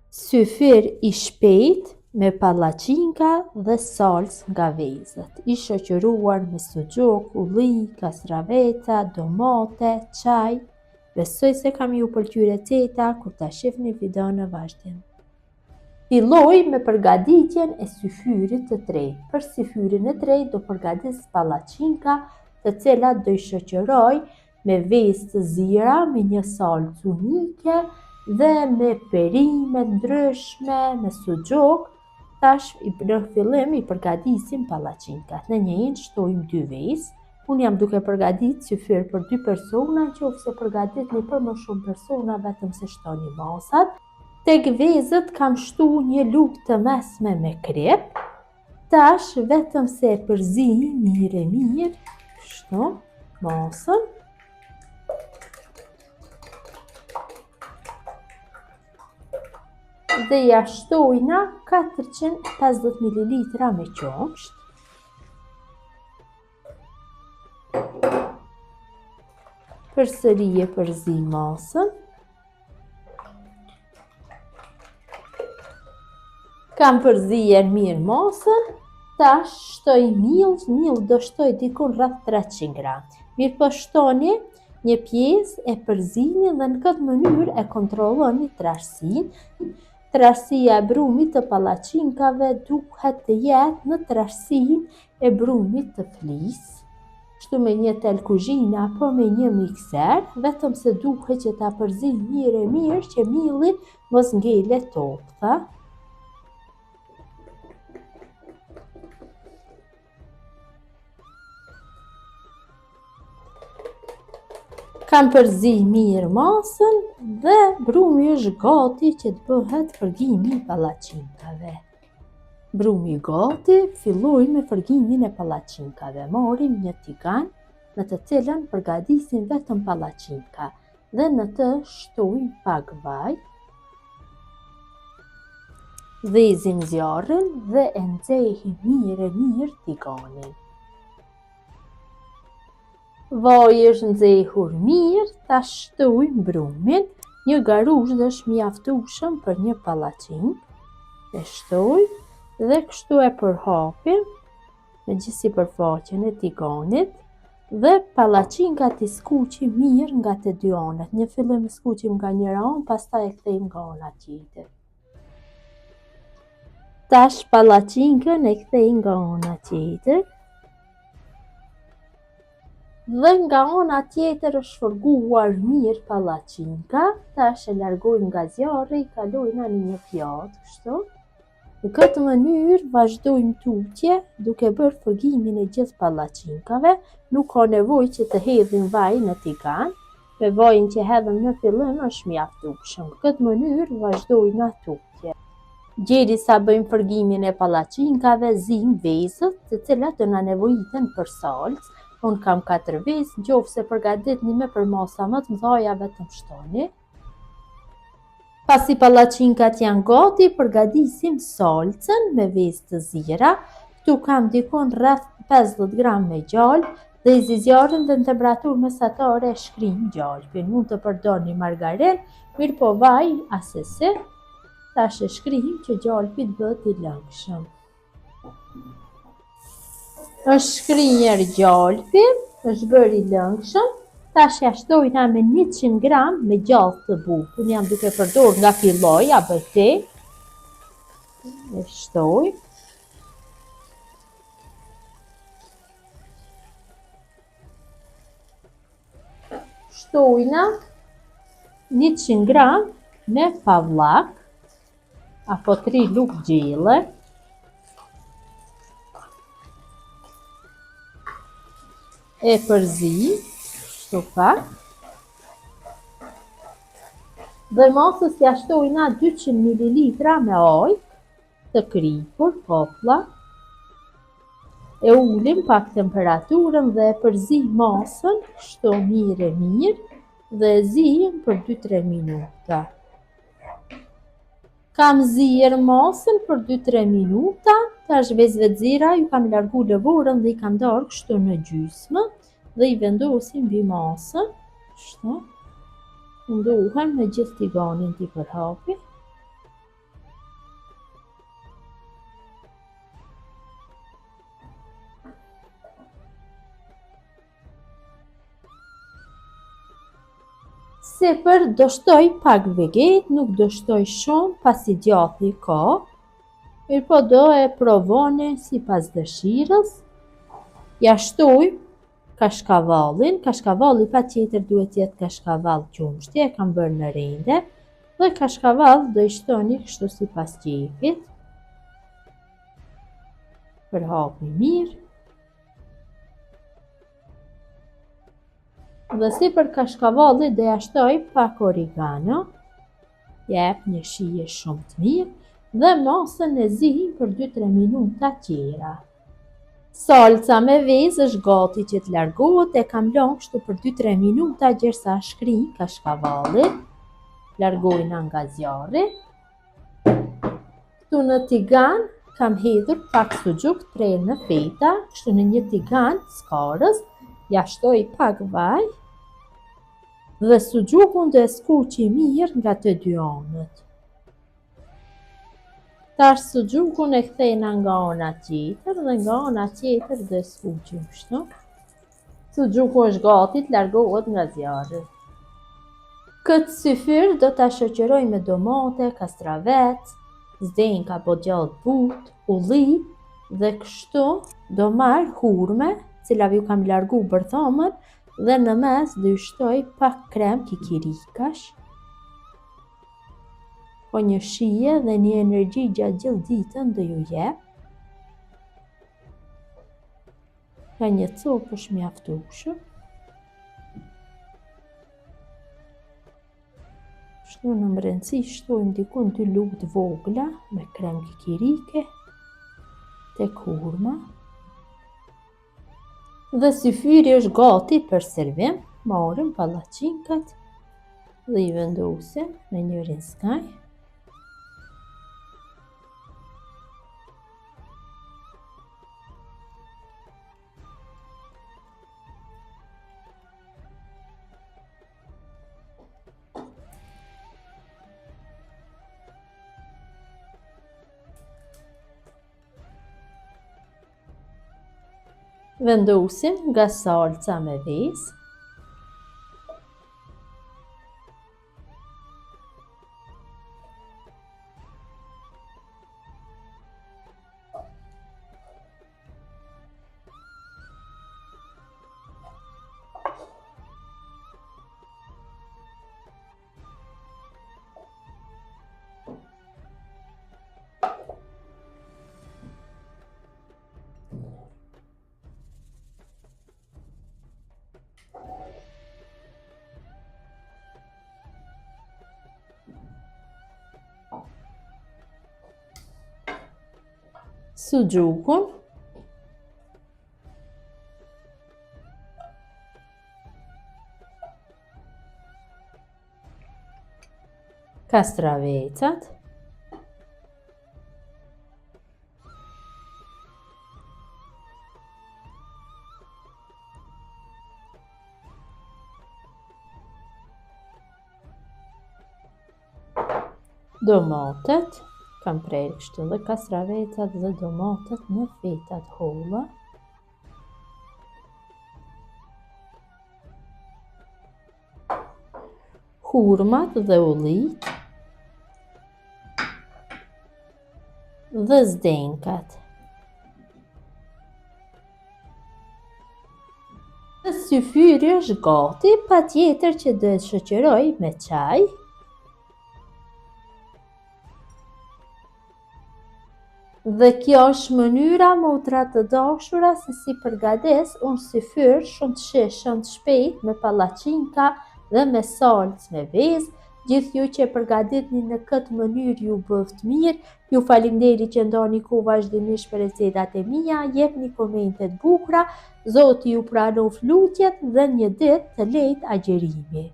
Syfyr i shpejt me palacinka dhe salcë nga vezët, i shoqëruar me suxhuk, ulli, kastraveta, domate, çaj. Besoj se kam ju pëlqyer receta kur ta shihni videon në vazhdim. Filloj me përgatitjen e syfyrit të tretë. Për syfyrin e tretë do përgatis palacinka, të cilat do i shoqëroj me vezë të zira, me një salcë unike dhe me perime ndryshme, me suxhuk. Tash në fillim i përgatisim palacinkat. Në një hinë shtojmë 2 vezë. Unë jam duke përgatit syfyr për 2 persona, nëse përgatitni për më shumë persona, vetëm se shtoni masat. Tek vezët kam shtu një lugë të mesme me krip. Tash vetëm se e përzi mirë, kështu, masën. Dhe ja shtojna 450 ml me qumësht. Përsëri e përzi masën. Kam përzier mirë masën. Tash shtoj miell do shtoj dikun rreth 300 gram. Mirë po shtoni një pjesë e përzini dhe në këtë mënyrë e kontrolloni trashësinë. Trashësia e brumit të palacinkave duhet të jetë në trashësinë e brumit të flisë. Kështu me një tel kuzhina apo me një mikser, vetëm se duhet që ta përzi mirë që mielli mos ngele topta. Kam përzi mirë masën dhe brumi është gati që të bëhet fërgimi i palacinkave. Brumi gati, filloj me fërgimin e palacinkave. Marrim një tigan në të cilën përgatisim vetëm palacinka dhe në të shtojmë pak vaj. Dhezim zjarrin dhe e nxehim mirë tiganin. Vaji është nxehur mirë, ta shtojmë brumin. Një garush është mjaftueshëm për një palacinkë. E shtoj dhe kështu e përhapim me gjithë sipërfaqen e tiganit dhe palacinkat i skuqim mirë nga të dy anët. Në fillim skuqim nga njëra anë, pastaj e kthejmë nga ana tjetër. Tash palacinkën e kthej nga ana tjetër. Dhe nga ana tjetër është fërguar mirë palacinka, tash e largojmë nga zjarri, kalojna në një pjatë, kështu. Në këtë mënyrë vazhdojmë tutje duke bërë fërgimin e gjithë palacinkave, nuk ka nevojë që të hedhim vaj në tigan, me vajin që hedhëm në fillim është mjaftueshëm. Në këtë mënyrë vazhdojna tutje. Derisa bëjmë fërgimin e palacinkave, zim vezët, të cilat do na nevojiten për salcë. Unë kam 4 vezë, nëse përgatitni me për masa më të mëdha, vetëm shtoni. Pasi palacinkat janë gati, përgatisim salcën me vezë të zira. Këtu kam dikon rreth 50 gram me gjalp dhe i zjarrin dhe në temperaturë mesatare e shkrim gjalpin. Mund të përdorni margarinë, mirë po vaj asesi. Tash e shkrim që gjalpi të bëhet i lëngshëm. Është shkrinjer gjalpi, është bërë i lëngshëm. Tash ja shtojna me 100 gram me gjallë të butë. Unë jam duke përdorur nga filloj, ABC. E shtoj. Shtojna 100 gram me pavllak apo 3 lugë gjelle. E përzi, kështu pak. Dhe masës ja shtojna 200 ml me ujë të kripur, popla. E ulim pak temperaturën dhe e përzi masën, kështu mirë dhe e zijim për 2-3 minuta. Kam zier masën për 2-3 minuta, tash vezëve të zira ju kam largu lëvorën dhe i kam darë kështu në gjysmë dhe i vendosim mbi masën, kështu. Ndohem me gjithë tiganin t'i përhapi. Sipër do shtoj pak veget, nuk do shtoj shumë pasi djathi ka, mirë po do e provoni sipas dëshirës. Ja shtoj kashkavallin, kashkavalli patjetër duhet jetë kashkavall qumshti, e kam bërë në rende, dhe kashkavall do i shtoni kështu sipas qefit. Përhapni mirë. Dhe sipër kashkavallit do ja shtoj pak origano, jep një shije shumë të mirë dhe masën e zi për 2-3 minuta tjera. Salca me vezë është gati që të largohet, e kam lënë kështu për 2-3 minuta derisa shkrin kashkavalli. Largojna nga zjarri. Këtu në tigan kam hedhur pak suxhuk të prerë në feta, kështu në një tigan skarës, ja shtoj pak vaj dhe suxhukun do e skuqi mirë nga të dy anët. Tash suxhukun e kthejna nga ana tjetër dhe nga ana tjetër do e skuqim kështu. Suxhuku është gati të largohet nga zjarri. Këtë syfyr do ta shoqëroj me domate, kastravet, zdenka apo djathë butë, ulli dhe kështu do marr hurme, cilave ju kam largu bërthamën, dhe në mes do i shtoj pak krem kikirikash. Po një shije dhe një energji gjatë gjithë ditën do ju jep. Ka një copë është mjaftueshëm. Kështu në mbrëmsi shtojmë diku 2 lugë të vogla me krem kikirike tek hurma. Dhe syfyri është gati për servim. Marrim pallaqinkat dhe i vendosim në njërin skaj. Vendosim nga salca me vezë. Suxhukun, kastravecat, domatet, kam prerë kështu dhe kastravecat dhe domatet në fetat holla. Hurmat dhe ullit dhe zdenkat. Dhe syfyri është gati, patjetër që do e shoqëroj me çaj. Dhe kjo është mënyra motra të dashura se si përgatis unë syfyr shumë të shishëm të shpejt me pallaqinka dhe me salcë me vezë. Gjithë ju që e përgatitni në këtë mënyrë ju bëft mirë. Ju faleminderit që ndani kohë vazhdimisht për recetat e mia, jepni komente të bukura, Zoti ju pranoft lutjet dhe një ditë të lehtë agjerimi.